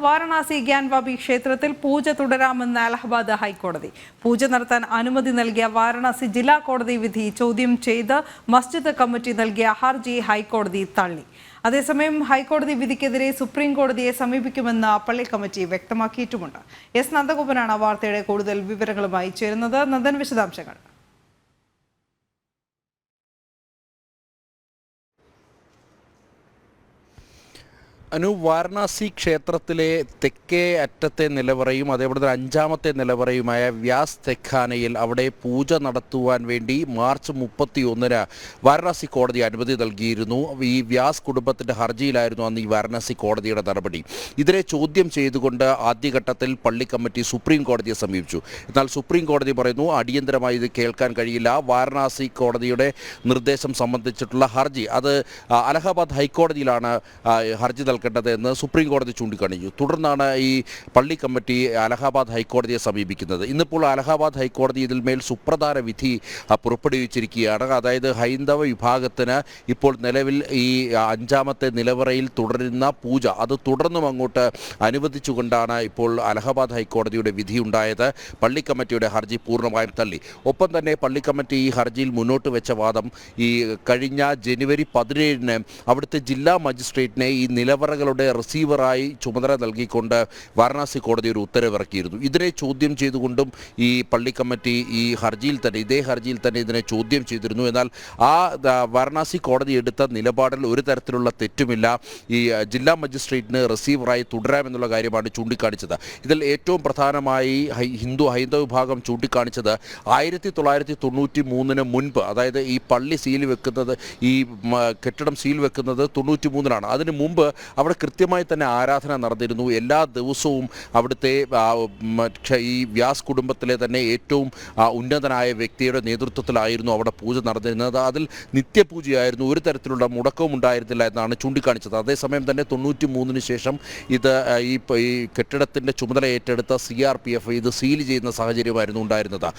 വാരണാസി ഗ്യാൻവാബി ക്ഷേത്രത്തിൽ പൂജ തുടരാമെന്ന് അലഹബാദ് ഹൈക്കോടതി. പൂജ നടത്താൻ അനുമതി നൽകിയ വാരണാസി ജില്ലാ കോടതി വിധി ചോദ്യം ചെയ്ത് മസ്ജിദ് കമ്മിറ്റി നൽകിയ ഹർജി ഹൈക്കോടതി തള്ളി. അതേസമയം ഹൈക്കോടതി വിധിക്കെതിരെ സുപ്രീം കോടതിയെ സമീപിക്കുമെന്ന് പള്ളി കമ്മിറ്റി വ്യക്തമാക്കിയിട്ടുമുണ്ട്. എസ് നന്ദഗോപനാണ് വാർത്തയുടെ കൂടുതൽ വിവരങ്ങളുമായി ചേരുന്നത്. നന്ദൻ, വിശദാംശങ്ങൾ. വാരണാസി ക്ഷേത്രത്തിലെ തെക്കേ അറ്റത്തെ നിലവറയും അതേപോലെ തന്നെ അഞ്ചാമത്തെ നിലവറയുമായ വ്യാസ് തെഖാനയിൽ അവിടെ പൂജ നടത്തുവാൻ വേണ്ടി മാർച്ച് 31-ന് വാരണാസി കോടതി അനുമതി നൽകിയിരുന്നു. ഈ വ്യാസ് കുടുംബത്തിൻ്റെ ഹർജിയിലായിരുന്നു അന്ന് ഈ വാരണാസി കോടതിയുടെ നടപടി. ഇതിനെ ചോദ്യം ചെയ്തുകൊണ്ട് ആദ്യഘട്ടത്തിൽ പള്ളി കമ്മിറ്റി സുപ്രീം കോടതിയെ സമീപിച്ചു. എന്നാൽ സുപ്രീം കോടതി പറയുന്നു അടിയന്തരമായി ഇത് കേൾക്കാൻ കഴിയില്ല. വാരണാസി കോടതിയുടെ നിർദ്ദേശം സംബന്ധിച്ചിട്ടുള്ള ഹർജി അത് അലഹബാദ് ഹൈക്കോടതിയിലാണ് ഹർജി എന്ന് സുപ്രീം കോടതി ചൂണ്ടിക്കാണിച്ചു. തുടർന്നാണ് ഈ പള്ളി കമ്മിറ്റി അലഹാബാദ് ഹൈക്കോടതിയെ സമീപിക്കുന്നത്. ഇന്നിപ്പോൾ അലഹാബാദ് ഹൈക്കോടതി ഇതിന്മേൽ സുപ്രധാന വിധി പുറപ്പെടുവിച്ചിരിക്കുകയാണ്. അതായത് ഹൈന്ദവ വിഭാഗത്തിന് ഇപ്പോൾ നിലവിൽ ഈ അഞ്ചാമത്തെ നിലവറയിൽ തുടരുന്ന പൂജ അത് തുടർന്നും അങ്ങോട്ട് അനുവദിച്ചുകൊണ്ടാണ് ഇപ്പോൾ അലഹാബാദ് ഹൈക്കോടതിയുടെ വിധിയുണ്ടായത്. പള്ളി കമ്മിറ്റിയുടെ ഹർജി പൂർണ്ണമായും തള്ളി. ഒപ്പം തന്നെ പള്ളി കമ്മിറ്റി ഈ ഹർജിയിൽ മുന്നോട്ട് വെച്ച വാദം ഈ കഴിഞ്ഞ ജനുവരി 17-ന് അവിടുത്തെ ജില്ലാ മജിസ്ട്രേറ്റിനെ ഈ നിലവറകളുടെ റിസീവറായി ചുമതല നൽകിക്കൊണ്ട് വാരണാസി കോടതി ഒരു ഉത്തരവിറക്കിയിരുന്നു. ഇതിനെ ചോദ്യം ചെയ്തുകൊണ്ടും ഈ പള്ളി കമ്മിറ്റി ഈ ഹർജിയിൽ തന്നെ ഇതേ ഹർജിയിൽ തന്നെ ഇതിനെ ചോദ്യം ചെയ്തിരുന്നു. എന്നാൽ ആ വാരണാസി കോടതി എടുത്ത നിലപാടിൽ ഒരു തരത്തിലുള്ള തെറ്റുമില്ല. ഈ ജില്ലാ മജിസ്ട്രേറ്റിന് റിസീവറായി തുടരാമെന്നുള്ള കാര്യമാണ് ചൂണ്ടിക്കാണിച്ചത്. ഇതിൽ ഏറ്റവും പ്രധാനമായി ഹൈന്ദവ വിഭാഗം ചൂണ്ടിക്കാണിച്ചത് 1993-ന് മുൻപ്, അതായത് ഈ പള്ളി സീൽ വെക്കുന്നത് ഈ കെട്ടിടം സീൽ വെക്കുന്നത് 93-ലാണ്. അതിന് മുമ്പ് അവിടെ കൃത്യമായി തന്നെ ആരാധന നടന്നിരുന്നു. എല്ലാ ദിവസവും അവിടുത്തെ ഈ വ്യാസ് കുടുംബത്തിലെ തന്നെ ഏറ്റവും ഉന്നതനായ വ്യക്തിയുടെ നേതൃത്വത്തിലായിരുന്നു അവിടെ പൂജ നടന്നിരുന്നത്. അതിൽ നിത്യപൂജയായിരുന്നു. ഒരു തരത്തിലുള്ള മുടക്കവും ഉണ്ടായിരുന്നില്ല എന്നാണ് ചൂണ്ടിക്കാണിച്ചത്. അതേസമയം തന്നെ 93-ന് ശേഷം ഇത് ഈ കെട്ടിടത്തിൻ്റെ ചുമതല ഏറ്റെടുത്ത CRPF ഇത് സീൽ ചെയ്യുന്ന സാഹചര്യമായിരുന്നു ഉണ്ടായിരുന്നത്.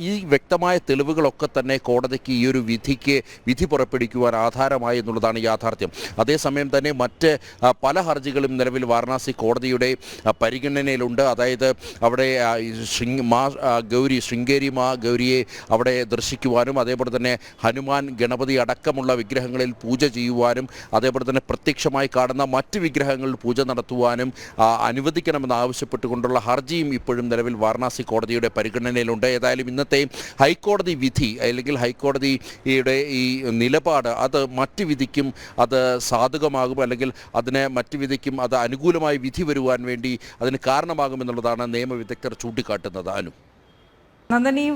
ഈ വ്യക്തമായ തെളിവുകളൊക്കെ തന്നെ കോടതിക്ക് ഈ ഒരു വിധി പുറപ്പെടുവിക്കുവാൻ ആധാരമായി എന്നുള്ളതാണ് യാഥാർത്ഥ്യം. അതേസമയം തന്നെ മറ്റ് പല ഹർജികളും നിലവിൽ വാരണാസി കോടതിയുടെ പരിഗണനയിലുണ്ട്. അതായത് അവിടെ ശൃംഗേരി മാ ഗൗരിയെ അവിടെ ദർശിക്കുവാനും അതേപോലെ തന്നെ ഹനുമാൻ, ഗണപതി അടക്കമുള്ള വിഗ്രഹങ്ങളിൽ പൂജ ചെയ്യുവാനും അതേപോലെ തന്നെ പ്രത്യക്ഷമായി കാണുന്ന മറ്റ് വിഗ്രഹങ്ങളിൽ പൂജ നടത്തുവാനും അനുവദിക്കണമെന്ന് ആവശ്യപ്പെട്ടുകൊണ്ടുള്ള ഹർജിയും ഇപ്പോഴും നിലവിൽ വാരണാസി കോടതിയുടെ പരിഗണനയിലുണ്ട്. ഏതായാലും ഇന്നത്തെ ഹൈക്കോടതി വിധി അല്ലെങ്കിൽ ഹൈക്കോടതിയുടെ ഈ നിലപാട് അത് മറ്റ് വിധിക്കും അത് സാധകമാകും, അല്ലെങ്കിൽ അതിന് മറ്റ് വിധിക്കും അത് അനുകൂലമായി വിധി വരുവാൻ വേണ്ടി അതിന് കാരണമാകുമെന്നുള്ളതാണ് നിയമവിദഗ്ധർ ചൂണ്ടിക്കാട്ടുന്നത്. നന്ദൻ, ഈ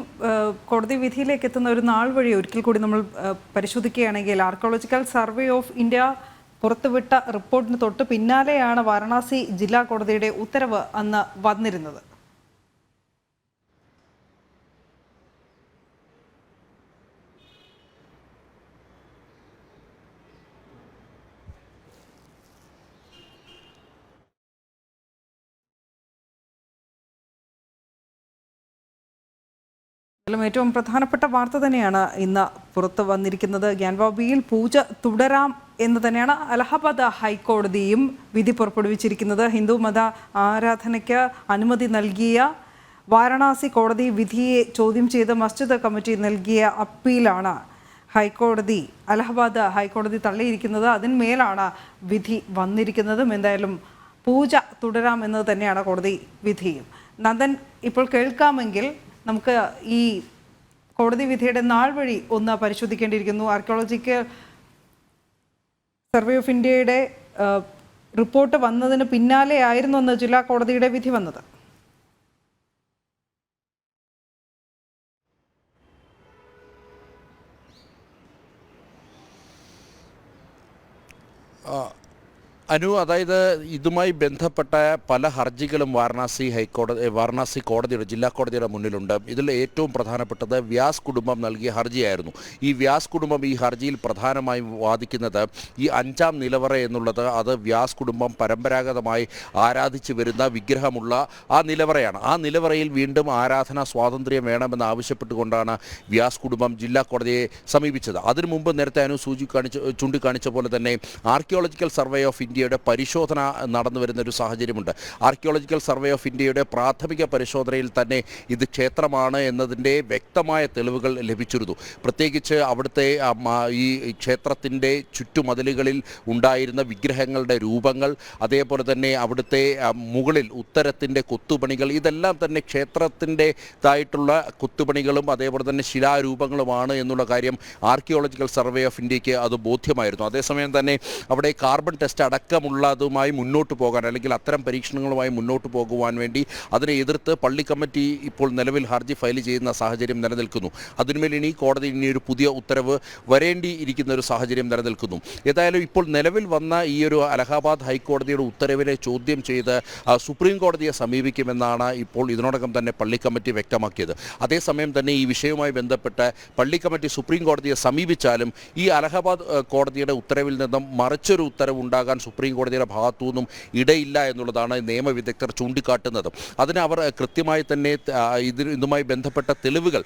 കോടതി വിധിയിലേക്ക് എത്തുന്ന ഒരു നാൾ വഴി ഒരിക്കൽ കൂടി നമ്മൾ പരിശോധിക്കുകയാണെങ്കിൽ ആർക്കിയോളജിക്കൽ സർവേ ഓഫ് ഇന്ത്യ പുറത്തുവിട്ട റിപ്പോർട്ടിന് തൊട്ട് പിന്നാലെയാണ് വാരണാസി ജില്ലാ കോടതിയുടെ ഉത്തരവ് അന്ന് വന്നിരുന്നത്. ഏറ്റവും പ്രധാനപ്പെട്ട വാർത്ത തന്നെയാണ് ഇന്ന് പുറത്തു വന്നിരിക്കുന്നത്. ഗ്യാൻവാബിയിൽ പൂജ തുടരാം എന്ന് തന്നെയാണ് അലഹബാദ് ഹൈക്കോടതിയും വിധി പുറപ്പെടുവിച്ചിരിക്കുന്നത്. ഹിന്ദു മത ആരാധനയ്ക്ക് അനുമതി നൽകിയ വാരണാസി കോടതി വിധിയെ ചോദ്യം ചെയ്ത് മസ്ജിദ് കമ്മിറ്റി നൽകിയ അപ്പീലാണ് അലഹബാദ് ഹൈക്കോടതി തള്ളിയിരിക്കുന്നത്. അതിന്മേലാണ് വിധി വന്നിരിക്കുന്നതും. എന്തായാലും പൂജ തുടരാം എന്നത് തന്നെയാണ് കോടതി വിധിയും. നന്ദൻ, ഇപ്പോൾ കേൾക്കാമെങ്കിൽ നമുക്ക് ഈ കോടതി വിധിയുടെ നാൾ വഴി ഒന്ന് പരിശോധിക്കേണ്ടിയിരിക്കുന്നു. ആർക്കിയോളജിക്കൽ സർവേ ഓഫ് ഇന്ത്യയുടെ റിപ്പോർട്ട് വന്നതിന് പിന്നാലെ ആയിരുന്നു അന്ന് ജില്ലാ കോടതിയുടെ വിധി വന്നത്. അതായത് ഇതുമായി ബന്ധപ്പെട്ട പല ഹർജികളും വാരണാസി കോടതിയുടെ ജില്ലാ കോടതിയുടെ മുന്നിലുണ്ട്. ഇതിൽ ഏറ്റവും പ്രധാനപ്പെട്ടത് വ്യാസ് കുടുംബം നൽകിയ ഹർജിയായിരുന്നു. ഈ വ്യാസ് കുടുംബം ഈ ഹർജിയിൽ പ്രധാനമായും വാദിക്കുന്നത് ഈ അഞ്ചാം നിലവറ എന്നുള്ളത് അത് വ്യാസ് കുടുംബം പരമ്പരാഗതമായി ആരാധിച്ചു വരുന്ന വിഗ്രഹമുള്ള ആ നിലവറയാണ്. ആ നിലവറയിൽ വീണ്ടും ആരാധനാ സ്വാതന്ത്ര്യം വേണമെന്ന് ആവശ്യപ്പെട്ടുകൊണ്ടാണ് വ്യാസ് കുടുംബം ജില്ലാ കോടതിയെ സമീപിച്ചത്. അതിനു മുമ്പ് നേരത്തെ ചൂണ്ടിക്കാണിച്ച പോലെ തന്നെ ആർക്കിയോളജിക്കൽ സർവേ ഓഫ് ഇന്ത്യ ഇന്ത്യയുടെ പരിശോധന നടന്നു വരുന്ന ഒരു സാഹചര്യമുണ്ട്. ആർക്കിയോളജിക്കൽ സർവേ ഓഫ് ഇന്ത്യയുടെ പ്രാഥമിക പരിശോധനയിൽ തന്നെ ഇത് ക്ഷേത്രമാണ് എന്നതിൻ്റെ വ്യക്തമായ തെളിവുകൾ ലഭിച്ചിരുന്നു. പ്രത്യേകിച്ച് അവിടുത്തെ ഈ ക്ഷേത്രത്തിൻ്റെ ചുറ്റുമതിലുകളിൽ ഉണ്ടായിരുന്ന വിഗ്രഹങ്ങളുടെ രൂപങ്ങൾ, അതേപോലെ തന്നെ അവിടുത്തെ മുകളിൽ ഉത്തരത്തിൻ്റെ കൊത്തുപണികൾ, ഇതെല്ലാം തന്നെ ക്ഷേത്രത്തിൻ്റെതായിട്ടുള്ള കൊത്തുപണികളും അതേപോലെ തന്നെ ശിലാരൂപങ്ങളുമാണ് എന്നുള്ള കാര്യം ആർക്കിയോളജിക്കൽ സർവേ ഓഫ് ഇന്ത്യക്ക് അത് ബോധ്യമായിരുന്നു. അതേസമയം തന്നെ അവിടെ കാർബൺ ടെസ്റ്റ് അടക്കമുള്ളതുമായി മുന്നോട്ട് പോകാൻ, അല്ലെങ്കിൽ അത്തരം പരീക്ഷണങ്ങളുമായി മുന്നോട്ട് പോകുവാൻ വേണ്ടി അതിനെ എതിർത്ത് പള്ളി കമ്മിറ്റി ഇപ്പോൾ നിലവിൽ ഹർജി ഫയൽ ചെയ്യുന്ന സാഹചര്യം നിലനിൽക്കുന്നു. അതിന്മേൽ ഇനി കോടതി ഒരു പുതിയ ഉത്തരവ് വരേണ്ടിയിരിക്കുന്ന ഒരു സാഹചര്യം നിലനിൽക്കുന്നു. ഏതായാലും ഇപ്പോൾ നിലവിൽ വന്ന ഈ ഒരു അലഹാബാദ് ഹൈക്കോടതിയുടെ ഉത്തരവിനെ ചോദ്യം ചെയ്ത് സുപ്രീം കോടതിയെ സമീപിക്കുമെന്നാണ് ഇപ്പോൾ ഇതിനോടകം തന്നെ പള്ളി കമ്മിറ്റി വ്യക്തമാക്കിയത്. അതേസമയം തന്നെ ഈ വിഷയവുമായി ബന്ധപ്പെട്ട് പള്ളി കമ്മിറ്റി സുപ്രീം കോടതിയെ സമീപിച്ചാലും ഈ അലഹാബാദ് കോടതിയുടെ ഉത്തരവിൽ നിന്നും മറിച്ചൊരു ഉത്തരവ് ഉണ്ടാകാൻ സുപ്രീം കോടതിയുടെ ഭാഗത്തുനിന്നും ഇടയില്ല എന്നുള്ളതാണ് നിയമവിദഗ്ധർ ചൂണ്ടിക്കാട്ടുന്നത്. അതിന് അവർ കൃത്യമായി തന്നെ ഇതുമായി ബന്ധപ്പെട്ട തെളിവുകൾ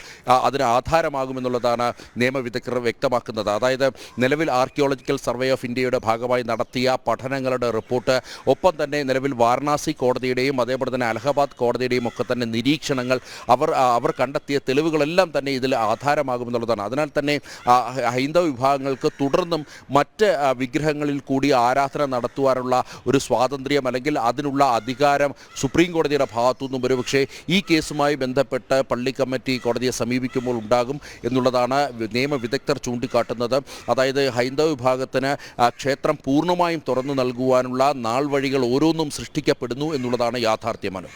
അതിന് ആധാരമാകുമെന്നുള്ളതാണ് നിയമവിദഗ്ധർ വ്യക്തമാക്കുന്നത്. അതായത് നിലവിൽ ആർക്കിയോളജിക്കൽ സർവേ ഓഫ് ഇന്ത്യയുടെ ഭാഗമായി നടത്തിയ പഠനങ്ങളുടെ റിപ്പോർട്ട്, ഒപ്പം തന്നെ നിലവിൽ വാരണാസി കോടതിയുടെയും അതേപോലെ തന്നെ അലഹാബാദ് കോടതിയുടെയും ഒക്കെ തന്നെ നിരീക്ഷണങ്ങൾ, അവർ കണ്ടെത്തിയ തെളിവുകളെല്ലാം തന്നെ ഇതിൽ ആധാരമാകുമെന്നുള്ളതാണ്. അതിനാൽ തന്നെ ഹൈന്ദവ വിഭാഗങ്ങൾക്ക് തുടർന്നും മറ്റ് വിഗ്രഹങ്ങളിൽ കൂടി ആരാധന നടത്തുവാനുള്ള ഒരു സ്വാതന്ത്ര്യം, അല്ലെങ്കിൽ അതിനുള്ള അധികാരം സുപ്രീം കോടതിയുടെ ഭാഗത്തുനിന്നും ഒരുപക്ഷെ ഈ കേസുമായി ബന്ധപ്പെട്ട് പള്ളി കമ്മിറ്റി കോടതിയെ സമീപിക്കുമ്പോൾ ഉണ്ടാകും എന്നുള്ളതാണ് നിയമവിദഗ്ധർ ചൂണ്ടിക്കാട്ടുന്നത്. അതായത് ഹൈന്ദവ വിഭാഗത്തിന് ക്ഷേത്രം പൂർണ്ണമായും തുറന്നു നൽകുവാനുള്ള നാൾ വഴികൾ ഓരോന്നും സൃഷ്ടിക്കപ്പെടുന്നു എന്നുള്ളതാണ് യാഥാർത്ഥ്യമാണ്.